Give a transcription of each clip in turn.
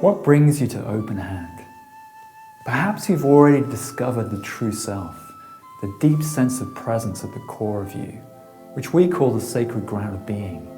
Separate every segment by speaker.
Speaker 1: What brings you to Open Hand? Perhaps you've already discovered the true self, the deep sense of presence at the core of you, which we call the sacred ground of being.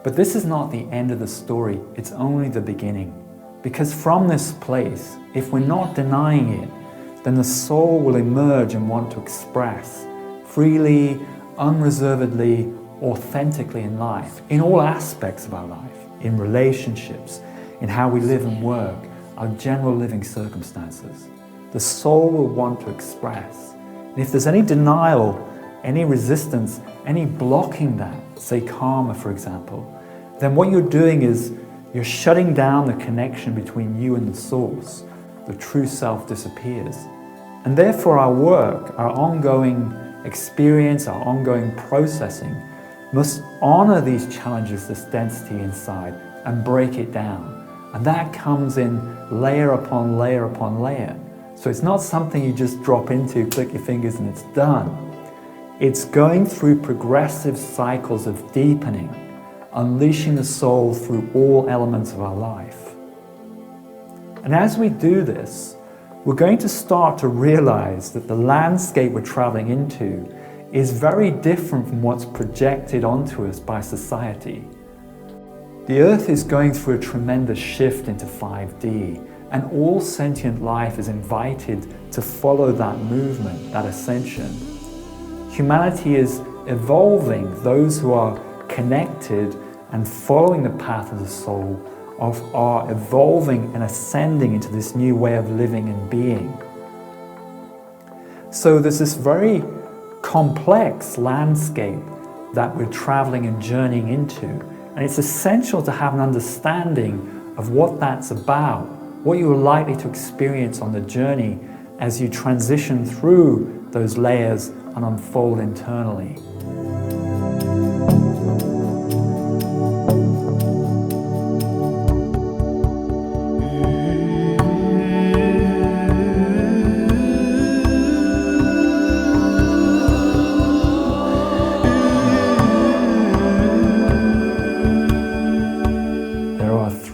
Speaker 1: But this is not the end of the story, it's only the beginning. Because from this place, if we're not denying it, then the soul will emerge and want to express freely, unreservedly, authentically in life, in all aspects of our life, in relationships, in how we live and work, our general living circumstances. The soul will want to express. And if there's any denial, any resistance, any blocking that, say karma for example, then what you're doing is you're shutting down the connection between you and the source. The true self disappears. And therefore our work, our ongoing experience, our ongoing processing must honor these challenges, this density inside, and break it down. And that comes in layer upon layer upon layer. So it's not something you just drop into, click your fingers and it's done. It's going through progressive cycles of deepening, unleashing the soul through all elements of our life. And as we do this, we're going to start to realize that the landscape we're traveling into is very different from what's projected onto us by society. The Earth is going through a tremendous shift into 5D, and all sentient life is invited to follow that movement, that ascension. Humanity is evolving. Those who are connected and following the path of the soul are evolving and ascending into this new way of living and being. So there's this very complex landscape that we're traveling and journeying into, and it's essential to have an understanding of what that's about, what you're likely to experience on the journey as you transition through those layers and unfold internally.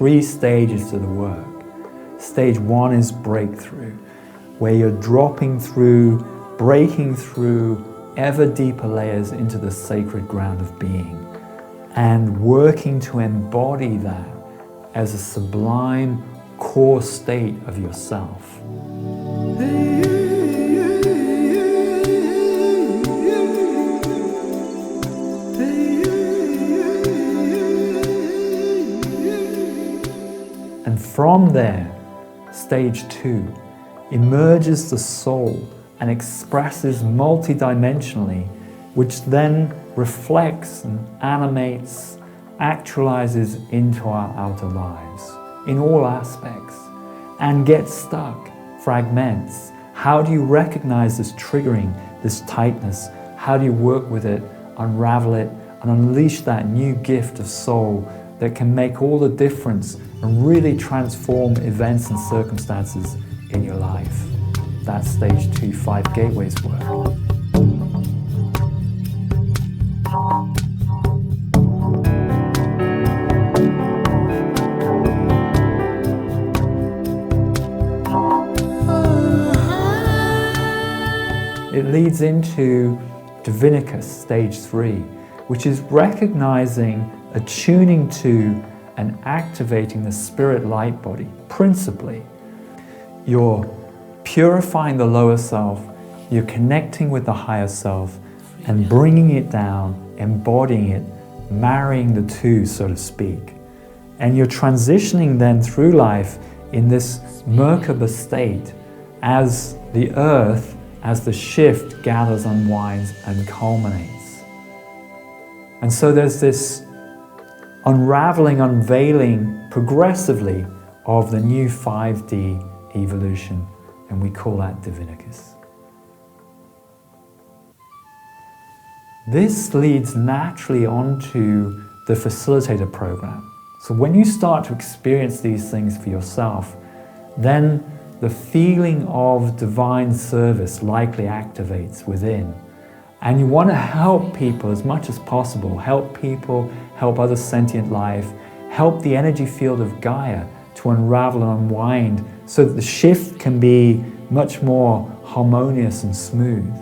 Speaker 1: Three stages to the work. Stage one is breakthrough, where you're dropping through, breaking through ever deeper layers into the sacred ground of being and working to embody that as a sublime core state of yourself. And from there, stage two, emerges the soul and expresses multidimensionally, which then reflects and animates, actualizes into our outer lives in all aspects and gets stuck, fragments. How do you recognize this triggering, this tightness? How do you work with it, unravel it, and unleash that new gift of soul that can make all the difference and really transform events and circumstances in your life? That's stage 2, 5 gateways work. It leads into Divinicus, stage 3, which is recognizing, attuning to, and activating the spirit light body, principally. You're purifying the lower self, you're connecting with the higher self, and bringing it down, embodying it, marrying the two, so to speak. And you're transitioning then through life in this Merkaba state as the earth, as the shift gathers, unwinds, and culminates. And so there's this unraveling, unveiling progressively of the new 5D evolution, and we call that Divinicus. This leads naturally onto the facilitator program. So when you start to experience these things for yourself, then the feeling of divine service likely activates within. And you want to help people as much as possible. Help people, help other sentient life, help the energy field of Gaia to unravel and unwind so that the shift can be much more harmonious and smooth.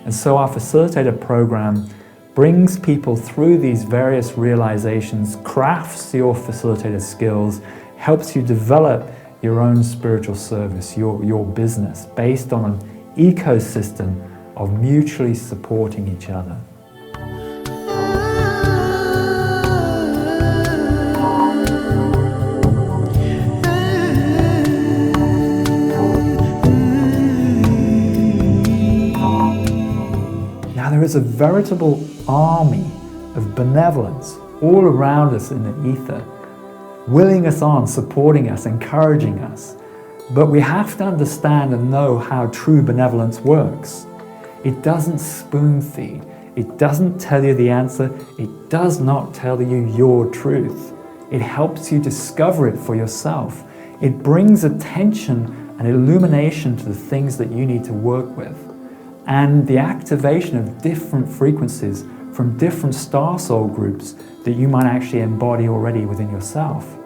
Speaker 1: And so our facilitator program brings people through these various realizations, crafts your facilitator skills, helps you develop your own spiritual service, your business, based on an ecosystem of mutually supporting each other. Now there is a veritable army of benevolence all around us in the ether, willing us on, supporting us, encouraging us. But we have to understand and know how true benevolence works. It doesn't spoon feed. It doesn't tell you the answer. It does not tell you your truth. It helps you discover it for yourself. It brings attention and illumination to the things that you need to work with, and the activation of different frequencies from different star soul groups that you might actually embody already within yourself.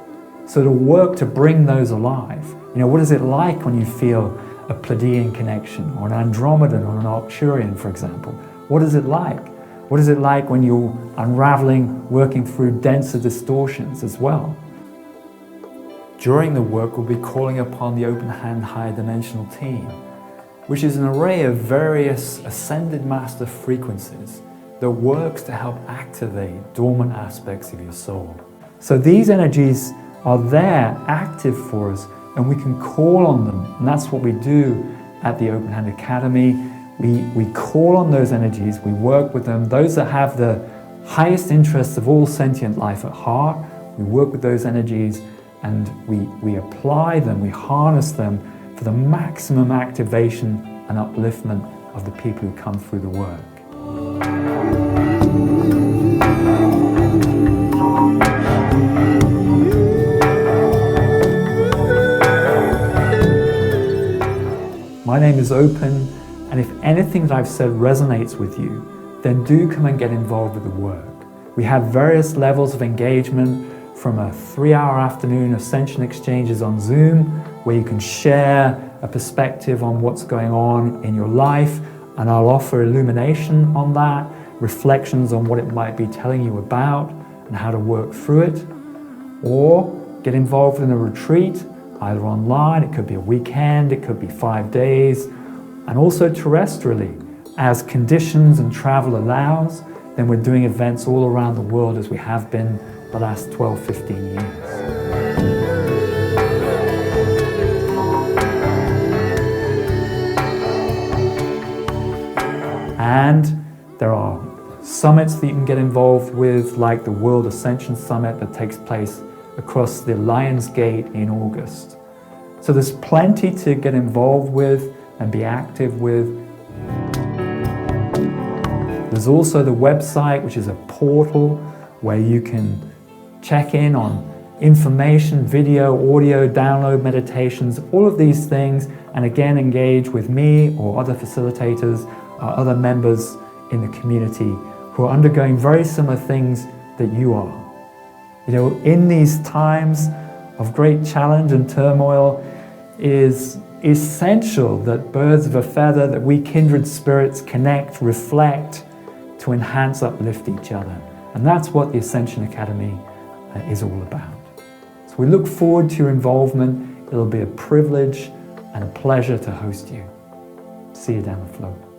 Speaker 1: So to work to bring those alive. What is it like when you feel a Pleiadian connection, or an Andromedan, or an Arcturian, for example? What is it like? What is it like when you're unraveling, working through denser distortions as well? During the work, we'll be calling upon the Open Hand Higher Dimensional Team, which is an array of various ascended master frequencies that works to help activate dormant aspects of your soul. So these energies are there, active for us, and we can call on them. And that's what we do at the Open Hand Academy. We call on those energies, we work with them. Those that have the highest interests of all sentient life at heart, we work with those energies and we apply them, we harness them for the maximum activation and upliftment of the people who come through the work. My name is Open, and if anything that I've said resonates with you, then do come and get involved with the work. We have various levels of engagement, from a 3-hour afternoon Ascension Exchanges on Zoom, where you can share a perspective on what's going on in your life, and I'll offer illumination on that, reflections on what it might be telling you about and how to work through it. Or get involved in a retreat, either online, it could be a weekend, it could be 5 days, and also terrestrially. As conditions and travel allows, then we're doing events all around the world as we have been the last 12, 15 years. And there are summits that you can get involved with, like the World Ascension Summit that takes place across the Lions Gate in August. So there's plenty to get involved with and be active with. There's also the website, which is a portal where you can check in on information, video, audio, download meditations, all of these things, and again engage with me or other facilitators or other members in the community who are undergoing very similar things that you are. In these times of great challenge and turmoil, it is essential that birds of a feather, that we kindred spirits connect, reflect, to enhance, uplift each other. And that's what the Ascension Academy is all about. So we look forward to your involvement. It'll be a privilege and a pleasure to host you. See you down the float.